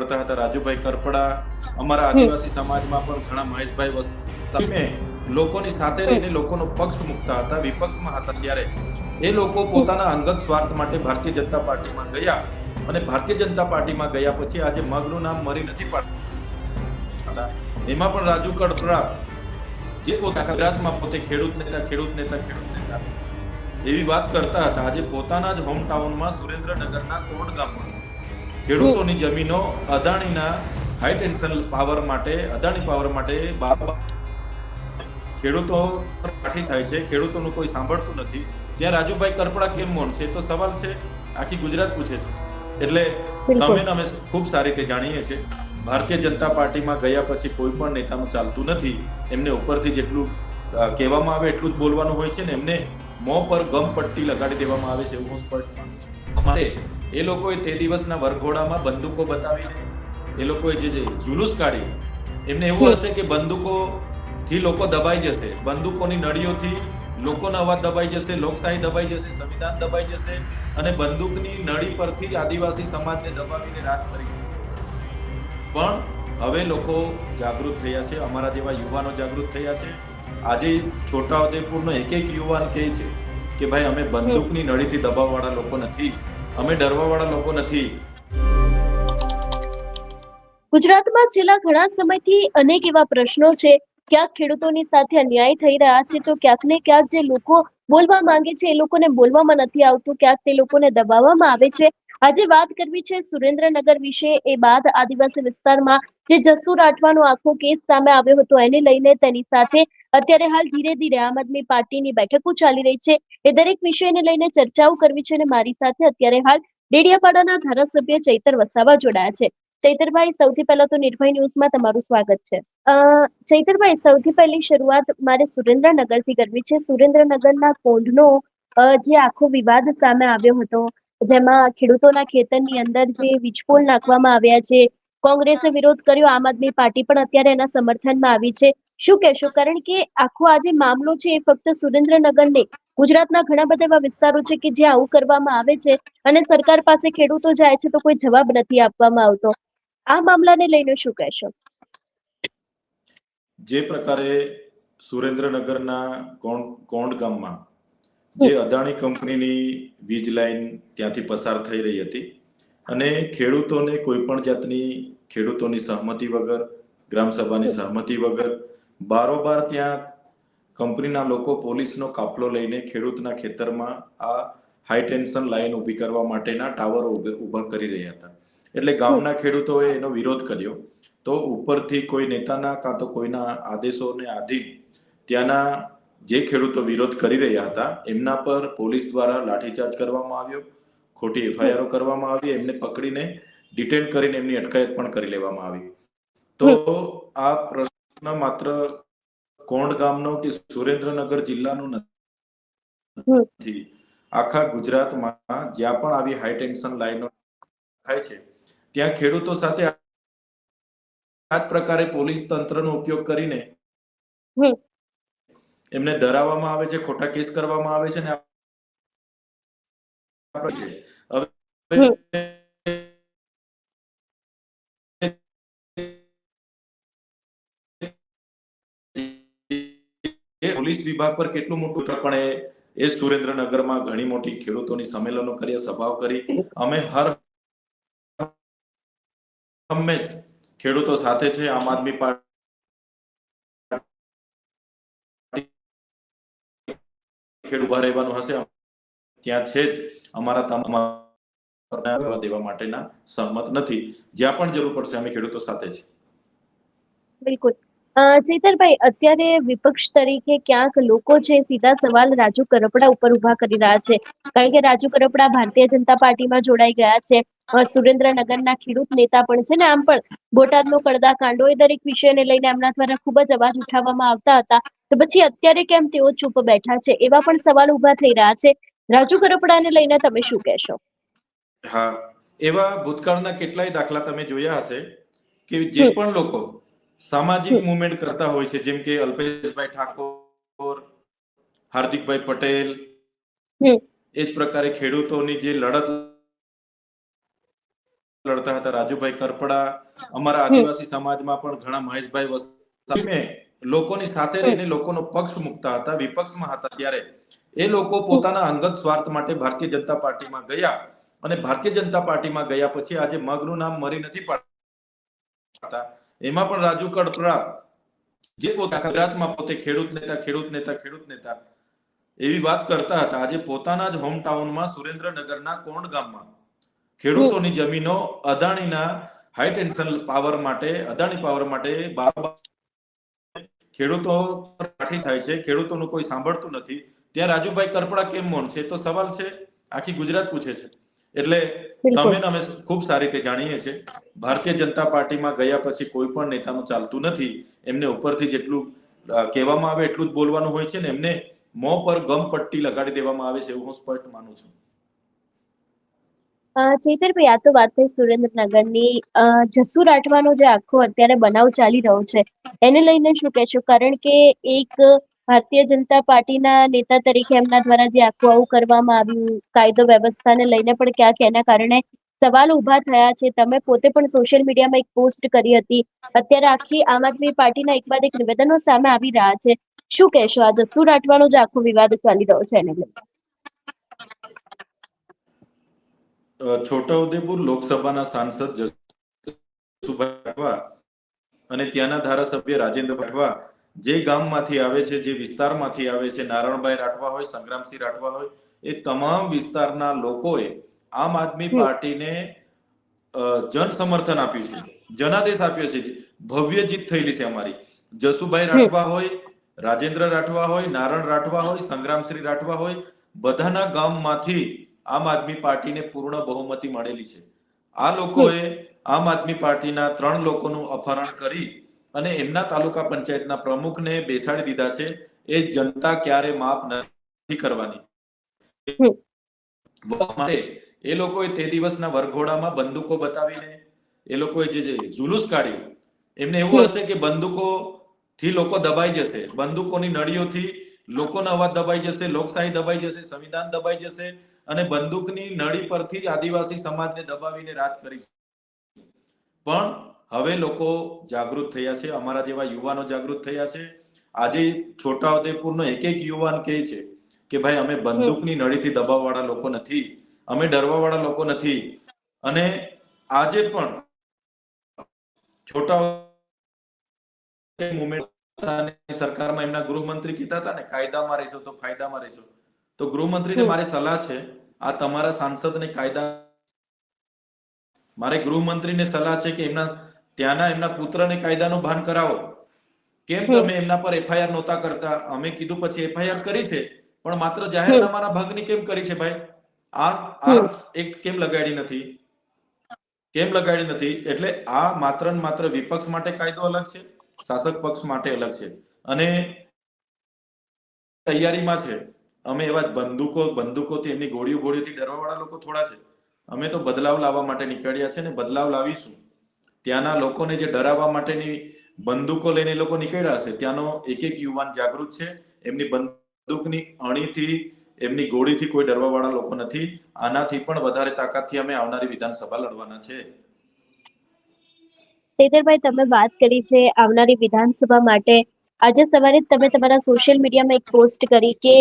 લડતા હતા રાજુભાઈ કરપડા, અમારા આદિવાસી સમાજમાં પણ ઘણા મહેશભાઈ વસ્તી લોકોની સાથે રહીને લોકોનો પક્ષ મૂકતા હતા, વિપક્ષમાં હતા. ત્યારે એ લોકો પોતાના અંગત સ્વાર્થ માટે ભારતીય જનતા પાર્ટીમાં ગયા અને ભારતીય જનતા પાર્ટીમાં ગયા પછી આજે મગનું નામ મરી નથી પાડતા. એમાં પણ રાજુ કરપડા જે પોતાના ગુજરાતમાં પોતે ખેડૂત નેતા એવી વાત કરતા હતા, આજે પોતાના જ હોમટાઉનમાં સુરેન્દ્રનગરના કોટ ગામમાં ખેડૂતોની જમીનો અદાણીના હાઈ ટેન્શન પાવર માટે ખેડૂતો કાઠી થાય છે, ખેડૂતોનું કોઈ સાંભળતું નથી. ત્યાં રાજુભાઈ કરપડા કેમ મૌન છે? તો સવાલ છે, આખી ગુજરાત પૂછે છે. એટલે તમે અમે ખૂબ સારી રીતે જાણીએ છીએ, ભારતીય જનતા પાર્ટીમાં ગયા પછી કોઈ પણ નેતાનું ચાલતું નથી. એમને ઉપરથી જેટલું કહેવામાં આવે એટલું જ બોલવાનું હોય છે ને એમને મોં પર ગમ પટ્ટી લગાડી દેવામાં આવે છે એવું હું સ્પષ્ટ માનું છું. અમારે એ લોકોએ તે દિવસના વરઘોડામાં બંદૂકો બતાવીને એ લોકોએ જે જુલુસ કાઢ્યું, એમને એવું હશે કે બંદૂકોથી લોકો દબાઈ જશે, બંદૂકોની નળીઓથી લોકોનો અવાજ દબાઈ જશે, લોકશાહી દબાઈ જશે, સંવિધાન દબાઈ જશે અને બંદૂકની નળી પરથી આદિવાસી સમાજને દબાવીને રાજ કરી છે. પણ હવે લોકો જાગૃત થયા છે, અમારા જેવા યુવાનો જાગૃત થયા છે. આજે છોટાઉદેપુરનો એક યુવાન કહે છે કે ભાઈ અમે બંદૂકની નળીથી દબાવવાળા લોકો નથી, અમે ડરવાવાળા લોકો નથી. ગુજરાતમાં છેલ્લા ઘણા સમયથી અનેક એવા પ્રશ્નો છે, ક્યાંક ખેડૂતોની સાથે અન્યાય થઈ રહ્યા છે તો ક્યાંક ને ક્યાંક જે લોકો બોલવા માંગે છે એ લોકોને બોલવામાં નથી આવતું, ક્યાંક તે લોકોને દબાવવામાં આવે છે. આજે વાત કરવી છે સુરેન્દ્રનગર વિશે. એ બાદ આદિવાસી વિસ્તારમાં જે જસ્સુ રાઠવાનો આખો કેસ સામે આવ્યો હતો એને લઈને તેની સાથે અત્યારે હાલ ધીરે ધીરે આમ આદમી પાર્ટીની બેઠકો ચાલી રહી છે. એ દરેક વિષયને લઈને ચર્ચાઓ કરવી છે અને મારી સાથે અત્યારે હાલ ડેડિયાપાડાના ધારાસભ્ય ચૈતર વસાવા જોડાયા છે. ચૈતરભાઈ, સૌથી પહેલા તો નિર્ભય ન્યૂઝમાં તમારું સ્વાગત છે. ચૈતરભાઈ, સૌથી પહેલી શરૂઆત મારે સુરેન્દ્રનગરથી કરવી છે. સુરેન્દ્રનગરના કોંઢનો જે આખો વિવાદ સામે આવ્યો હતો, જેમાં ખેડૂતોના ખેતરની અંદર જે વીજપોલ નાખવામાં આવ્યા છે, કોંગ્રેસે વિરોધ કર્યો, આમ આદમી પાર્ટી પણ અત્યારે એના સમર્થનમાં આવી છે. શું કહેશો? કારણ કે આખો આ જે મામલો છે એ ફક્ત સુરેન્દ્રનગર નહીં, ગુજરાતના ઘણા બધા એવા વિસ્તારો છે કે જ્યાં આવું કરવામાં આવે છે અને સરકાર પાસે ખેડૂતો જાય છે તો કોઈ જવાબ નથી આપવામાં આવતો. આ મામલાને લઈને શું કહેશો? જે પ્રકારે સુરેન્દ્રનગરના કોંઢ ગામમાં જે અદાણી કંપનીની વીજ લાઈન ત્યાંથી પસાર થઈ રહી હતી અને ખેડૂતોને કોઈ પણ જાતની ખેડૂતોની સહમતિ વગર, ગ્રામસભાની સહમતિ વગર બારોબાર ત્યાં કંપનીના લોકો પોલીસનો કાફલો લઈને ખેડૂતના ખેતરમાં આ હાઈ ટેન્શન લાઈન ઊભી કરવા માટેના ટાવરો ઊભા કરી રહ્યા હતા. એટલે ગામના ખેડૂતોએ એનો વિરોધ કર્યો તો ઉપરથી કોઈ નેતાના કાં તો કોઈના આદેશોને આધીન ત્યાંના જે ખેડૂતો વિરોધ કરી રહ્યા હતા એમના પર પોલીસ દ્વારા લાઠીચાર્જ કરવામાં આવ્યો, ખોટી એફઆઈઆર કરવામાં આવી, એમને પકડીને ડિટેન કરીને એમની અટકાયત પણ કરી લેવામાં આવી. તો આ પ્રશ્ન માત્ર કોંઢ ગામનો કે સુરેન્દ્રનગર જિલ્લાનો નથી, આખા ગુજરાતમાં જ્યાં પણ આવી હાઈ ટેન્શન લાઈનો થાય છે ત્યાં ખેડૂતો સાથે આ જ પ્રકારે પોલીસ તંત્રનો ઉપયોગ કરીને એમને ડરાવવામાં આવે છે, ખોટા કેસ કરવામાં આવે છે ને પોલીસ વિભાગ પર કેટલું મોટું પણ એ સુરેન્દ્રનગરમાં ઘણી મોટી ખેડૂતોની સંમેલનો કરી, સભાઓ કરી. અમે હંમેશ ખેડૂતો સાથે છે. આમ આદમી પાર્ટી ખેડૂત ઉભા રહેવાનું હશે ત્યાં છે જ. અમારા તમામ દેવા માટેના સહમત નથી. જ્યાં પણ જરૂર પડશે અમે ખેડૂતો સાથે છે. બિલકુલ. ચૈતરભાઈ, અત્યારે વિપક્ષ તરીકે ક્યાંક લોકો છે સીધા સવાલ રાજુ કરપડા ઉપર ઉભા કરી રહ્યા છે, કારણ કે રાજુ કરપડા ભારતીય જનતા પાર્ટીમાં જોડાઈ ગયા છે. સુરેન્દ્રનગરના ખેડૂત નેતા પણ છે ને આમ પણ બોટાદનો કડદા કાંડો, એ દરેક વિષયને લઈને એમના દ્વારા ખૂબ જ અવાજ ઉઠાવવામાં આવતા હતા. તો પછી અત્યારે કેમ તેઓ ચૂપ બેઠા છે? એવા પણ સવાલ ઉભા થઈ રહ્યા છે. રાજુ કરપડાને લઈને તમે શું કહેશો? હા, એવા ભૂતકાળના કેટલાય દાખલા તમે જોયા હશે કે જે પણ લોકો સામાજિક મુવમેન્ટ કરતા હોય છે, જેમ કે અલ્પેશભાઈ ઠાકોર, હાર્દિકભાઈ પટેલ, એ જ પ્રકારે ખેડૂતોની જે લડત લડતા હતા, રાજુભાઈ કરપડા, અમારા આદિવાસી સમાજમાં પણ ઘણા મહેશભાઈ વસામે લોકોની સાથે રહીને લોકોનો પક્ષ મૂકતા હતા, વિપક્ષમાં હતા. ત્યારે એ લોકો પોતાના અંગત સ્વાર્થ માટે ભારતીય જનતા પાર્ટીમાં ગયા અને ભારતીય જનતા પાર્ટીમાં ગયા પછી આજે મગનું નામ મરી નથી પાડતા. એમાં પણ રાજુ કરપડા જે ગુજરાતમાં પોતે ખેડૂત નેતા એવી વાત કરતા હતા, આજે પોતાના જ હોમ ટાઉનમાં સુરેન્દ્રનગરના કોંડ ગામમાં ખેડૂતોની જમીનો અદાણીના હાઈ ટેન્શન પાવર માટે, અદાણી પાવર માટે ખેડૂતો કાઠી થાય છે, ખેડૂતોનું કોઈ સાંભળતું નથી. ત્યાં રાજુભાઈ કરપડા કેમ મૌન છે? તો સવાલ છે, આખી ગુજરાત પૂછે છે. એટલે તમે અમે ખૂબ સારી રીતે જાણીએ છીએ, ભારતીય જનતા પાર્ટીમાં ગયા પછી કોઈ પણ નેતાનું ચાલતું નથી. એમને ઉપરથી જેટલું કહેવામાં આવે એટલું જ બોલવાનું હોય છે ને એમને મોં પર ગમ પટ્ટી લગાડી દેવામાં આવે છે, એવું હું સ્પષ્ટ માનું છું. ચેતરભાઈ, આ તો વાત થઈ સુરેન્દ્રનગરની. જસુ રાઠવાનો જે આખો અત્યારે બનાવ ચાલી રહ્યો છે એને લઈને શું કહેશો? કારણ કે એક ભારતીય જનતા પાર્ટીના નેતા તરીકે એમના દ્વારા જે આખું આવું કરવામાં આવ્યું, કાયદો વ્યવસ્થાને લઈને પણ ક્યાંક એના કારણે સવાલ ઉભા થયા છે. તમે પોતે પણ સોશિયલ મીડિયામાં એક પોસ્ટ કરી હતી. અત્યારે આખી આમ આદમી પાર્ટીના એક બાદ એક નિવેદનો સામે આવી રહ્યા છે. શું કહેશો આ જસુ રાઠવાનો જે આખો વિવાદ ચાલી રહ્યો છે એને લઈને? છોટાઉદેપુર લોકસભાના સાંસદ જસુભાઈ રાઠવા અને ત્યાંના ધારાસભ્ય રાજેન્દ્ર રાઠવા જે ગામમાંથી આવે છે, જે વિસ્તારમાંથી આવે છે, નારણભાઈ રાઠવા હોય, સંગ્રામસિંહ રાઠવા હોય, એ તમામ વિસ્તારના લોકોએ આમ આદમી પાર્ટીને જન સમર્થન આપ્યું છે, જનાદેશ આપ્યો છે. ભવ્ય જીત થયેલી છે અમારી. જસુભાઈ રાઠવા હોય, રાજેન્દ્ર રાઠવા હોય, નારણ રાઠવા હોય, સંગ્રામસિંહ રાઠવા હોય, બધાના ગામમાંથી આમ આદમી પાર્ટીને પૂર્ણ બહુમતી મળેલી છે. આ લોકોએ આમ આદમી પાર્ટીના 3 લોકોનું અપહરણ કરી અને એમના તાલુકા પંચાયતના પ્રમુખને બેસાડી દીધા છે. એ જનતા ક્યારે માફ નથી કરવાની. એ લોકોએ તે દિવસના વરઘોડામાં બંદૂકો બતાવીને એ લોકોએ જે જુલુસ કાઢ્યું, એમને એવું હશે કે બંદૂકોથી લોકો દબાઈ જશે, બંદૂકોની નળીઓથી લોકોનો અવાજ દબાઈ જશે, લોકશાહી દબાઈ જશે, સંવિધાન દબાઈ જશે અને બંદૂકની નળી પરથી આદિવાસી સમાજને દબાવીને રાજ કરી. પણ હવે લોકો જાગૃત થયા છે, અમારા જેવા યુવાનો જાગૃત થયા છે. આજે છોટાઉદેપુરનો એક યુવાન કહે છે કે ભાઈ અમે બંદૂકની નળીથી દબાવવાળા લોકો નથી, અમે ડરવાવાળા લોકો નથી. અને આજે પણ છોટા સરકારમાં એમના ગૃહમંત્રી કીધા હતા ને, કાયદામાં રહેશો તો ફાયદામાં રહેશો. તો ગૃહમંત્રીને મારી સલાહ છે, આ તમારા સાંસદને કાયદા, મારે ગૃહમંત્રીને સલાહ છે કે એમના પુત્રને કાયદાનું ભાન કરાવો. કેમ તમે એમના પર એફઆઈઆર નહોતા કરતા? અમે કીધું પછી એફઆઈઆર કરી છે, પણ માત્ર જાહેરનામાના ભાગની કેમ કરી છે ભાઈ? આર્મ્સ એક્ટ કેમ લગાડી નથી? એટલે આ માત્ર ને માત્ર વિપક્ષ માટે કાયદો અલગ છે, શાસક પક્ષ માટે અલગ છે. અને તૈયારીમાં છે. અમે એવા બંદૂકોથી એમની ગોળીઓથી ડરવાવાળા લોકો થોડા છે. અમે તો બદલાવ લાવવા માટે નીકળ્યા છે ને બદલાવ લાવીશું. ત્યાંના લોકોને જે ડરાવવા માટેની બંદૂકો લઈને લોકો નીકળ્યા હશે, ત્યાંનો એક યુવાન જાગૃત છે. એમની બંદૂકની અણીથી, એમની ગોળીથી કોઈ ડરવાવાળા લોકો નથી. આનાથી પણ વધારે તાકાતથી અમે આવનારી વિધાનસભા લડવાના છે. ચેતરભાઈ, તમે વાત કરી છે આવનારી વિધાનસભા માટે. આજે સવારે તમે તમારા સોશિયલ મીડિયામાં એક પોસ્ટ કરી કે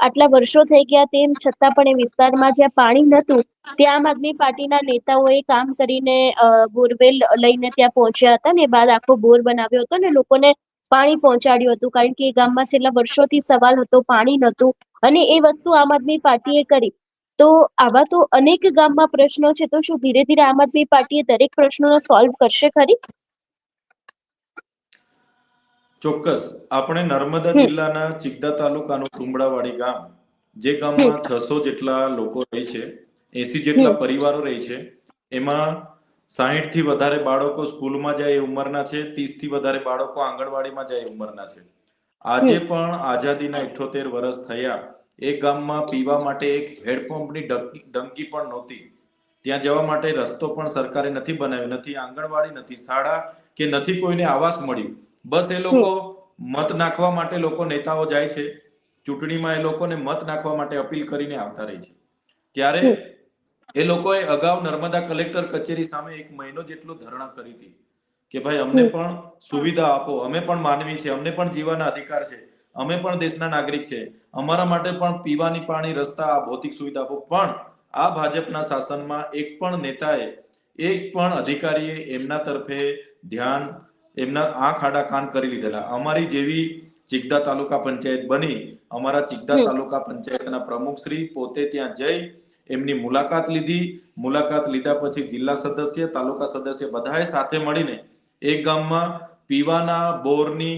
આટલા વર્ષો થઈ ગયા તેમ છતાં પણ એ વિસ્તારમાં જ્યાં પાણી નહોતું ત્યાં આમ આદમી પાર્ટીના નેતાઓએ કામ કરીને બોરવેલ લઈને ત્યાં પહોંચ્યા હતા ને બાદ આખો બોર બનાવ્યો હતો ને લોકોને પાણી પહોંચાડ્યું હતું. કારણ કે એ ગામમાં છેલ્લા વર્ષોથી સવાલ હતો, પાણી નહોતું અને એ વસ્તુ આમ આદમી પાર્ટીએ કરી. તો આવા તો અનેક ગામમાં પ્રશ્નો છે, તો શું ધીરે ધીરે આમ આદમી પાર્ટી દરેક પ્રશ્નોને સોલ્વ કરશે ખરી? ચોક્કસ. આપણે નર્મદા જિલ્લાના ચિકદા તાલુકાનું તુંબડાવાડી ગામ, જે ગામમાં 600 જેટલા લોકો રહે છે, 80 જેટલા પરિવારો રહે છે, એમાં 60 થી વધારે બાળકો સ્કૂલમાં જાય એ ઉંમરના છે, 30 થી વધારે બાળકો આંગણવાડીમાં જાય એ ઉંમરના છે. આજે પણ આઝાદીના 78 વર્ષ થયા, એ ગામમાં પીવા માટે એક હેડપંપની ડંકી પણ નહોતી. ત્યાં જવા માટે રસ્તો પણ સરકારે નથી બનાવ્યો, નથી આંગણવાડી, નથી શાળા કે નથી કોઈને આવાસ મળ્યું. બસ એ લોકો મત નાખવા માટે લોકો નેતાઓ જાય છે, ચૂંટણીમાં એ લોકોને મત નાખવા માટે અપીલ કરીને આવતા રહે છે. ત્યારે એ લોકોએ અગાઉ નર્મદા કલેક્ટર કચેરી સામે 1 મહિનો જેટલો ધરણા કરી હતી કે ભાઈ અમને પણ સુવિધા આપો, અમે પણ માનવી છે, અમને પણ જીવવાના અધિકાર છે, અમે પણ દેશના નાગરિક છે, અમારા માટે પણ પીવાની પાણી, રસ્તા, ભૌતિક સુવિધા આપો. પણ આ ભાજપના શાસનમાં એક પણ નેતાએ, એક પણ અધિકારીએ એમના તરફે ધ્યાન, એમના આંખ આડા કાન કરી લીધેલા. અમારી જેવી ચિકદા તાલુકા પંચાયત બની, અમારા ચિકદા તાલુકા પંચાયતના પ્રમુખશ્રી પોતે ત્યાં જઈ એમની મુલાકાત લીધી. મુલાકાત લીધા પછી જિલ્લા સદસ્ય, તાલુકા સદસ્ય બધાએ સાથે મળીને એક ગામમાં પીવાના બોરની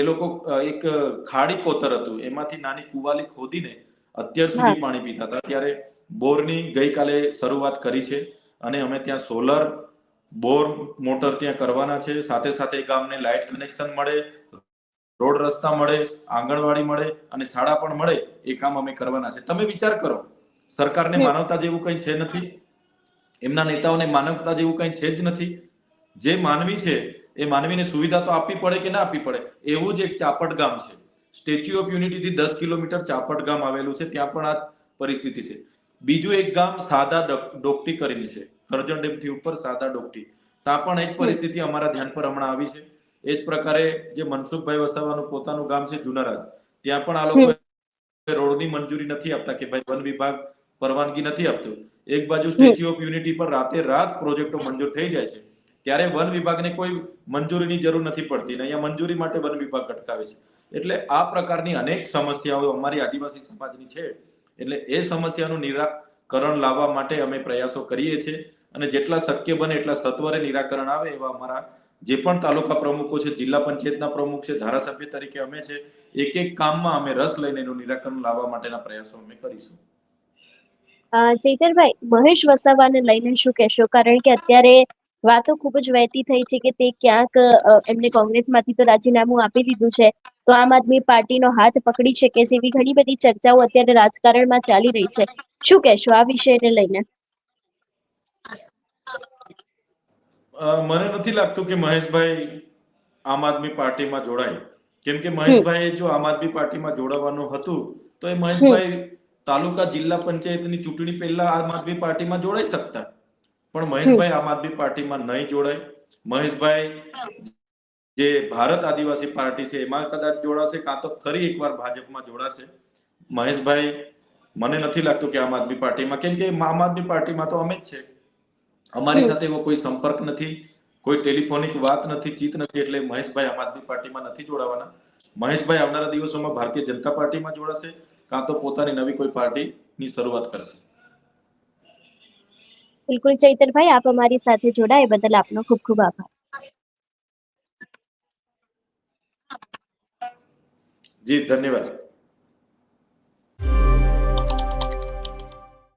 એ લોકો એક ખાડી કોતર હતું, એમાંથી નાની કુવાલી ખોદીને અત્યાર સુધી પાણી પીતા હતા. ત્યારે બોરની ગઈકાલે શરૂઆત કરી છે અને અમે ત્યાં સોલર બોર મોટર ત્યાં કરવાના છે. સાથે સાથે ગામને લાઇટ કનેક્શન મળે, રોડ રસ્તા મળે, આંગણવાડી મળે અને શાળા પણ મળે, એ કામ અમે કરવાના છે. તમે વિચાર કરો, સરકારને માનવતા જેવું કંઈ છે નથી, એમના નેતાઓને માનવતા જેવું કંઈ છે જ નથી. જે માનવી છે એ માનવીને સુવિધા તો આપવી પડે કે ના આપવી પડે. એવું જ એક ચાપડ ગામ છે, સ્ટેચ્યુ ઓફ યુનિટી થી 10 કિલોમીટર ચાપડ ગામ આવેલું છે, ત્યાં પણ આ પરિસ્થિતિ છે. બીજું એક ગામ સાદા ડોકટી કરીને છે, કરજણ ડેમ થી ઉપર સાદા ડોકટી, ત્યાં પણ એક પરિસ્થિતિ અમારા ધ્યાન પર હમણાં આવી છે. એ જ પ્રકારે જે મનસુખભાઈ વસાવાનું પોતાનું ગામ છે જુનારાજ, ત્યાં પણ આ લોકો રોડની મંજૂરી નથી આપતા કે ભાઈ વન વિભાગ પરવાનગી નથી આપતું. એક બાજુ સ્ટેચ્યુ ઓફ યુનિટી પર રાતે રાત પ્રોજેક્ટો મંજૂર થઈ જાય છે, ત્યારે વન વિભાગને કોઈ મંજૂરીની જરૂર નથી પડતી, અહીંયા મંજૂરી માટે વન વિભાગ અટકાવે છે. એટલે આ પ્રકારની અનેક સમસ્યાઓ અમારી આદિવાસી સમાજની છે. એટલે એ સમસ્યાનું નિરાકરણ લાવવા માટે અમે પ્રયાસો કરીએ છીએ અને જેટલા શક્ય બને એટલા સત્વરે નિરાકરણ આવે એવા અમારા જે પણ તાલુકા પ્રમુખો છે, જિલ્લા પંચાયતના પ્રમુખ છે, ધારાસભ્ય તરીકે અમે છે, એક એક કામમાં અમે રસ લઈને એનું નિરાકરણ લાવવા માટેના પ્રયાસો અમે કરીશું. ચૈતરભાઈ, મહેશ વસાવાને લઈને શું કહેશો? કારણ કે અત્યારે વાતો ખૂબ જ વહેતી થઈ છે કે તે ક્યાંક એમને કોંગ્રેસમાંથી તો રાજીનામું આપી દીધું છે, તો આમ આદમી પાર્ટીનો હાથ પકડી શકે છે, એવી ઘણી બધી ચર્ચાઓ અત્યારે રાજકારણમાં ચાલી રહી છે. શું કહેશો આ વિષયને લઈને? મને નથી લાગતું કે મહેશભાઈ આમ આદમી પાર્ટીમાં જોડાય, કેમ કે મહેશભાઈ જો આમ આદમી પાર્ટીમાં જોડાવાનું હતું તો એ મહેશભાઈ તાલુકા જિલ્લા પંચાયતની ચૂંટણી પહેલા આમ આદમી પાર્ટીમાં જોડાઈ શકતા. પણ મહેશભાઈ આમ આદમી પાર્ટીમાં નહીં જોડાય. મહેશભાઈ જે ભારત આદિવાસી પાર્ટી છે એમાં કદાચ જોડાશે, કાં તો ફરી એકવાર ભાજપમાં જોડાશે. મહેશભાઈ મને નથી લાગતું કે આમ આદમી પાર્ટીમાં, કેમ કે આમ આદમી પાર્ટીમાં તો અમે જ છે, અમારી સાથે એવો કોઈ સંપર્ક નથી, કોઈ ટેલિફોનિક વાત નથી, ચીત નથી. એટલે મહેશભાઈ આમ આદમી પાર્ટીમાં નથી જોડાવાના. મહેશભાઈ આવનારા દિવસોમાં ભારતીય જનતા પાર્ટીમાં જોડાશે, કાં તો પોતાની નવી કોઈ પાર્ટીની શરૂઆત કરશે. બિલકુલ ચૈતરભાઈ, આપ અમારી સાથે જોડાય બદલ આપનો ખૂબ ખૂબ આભાર. જી ધન્યવાદ.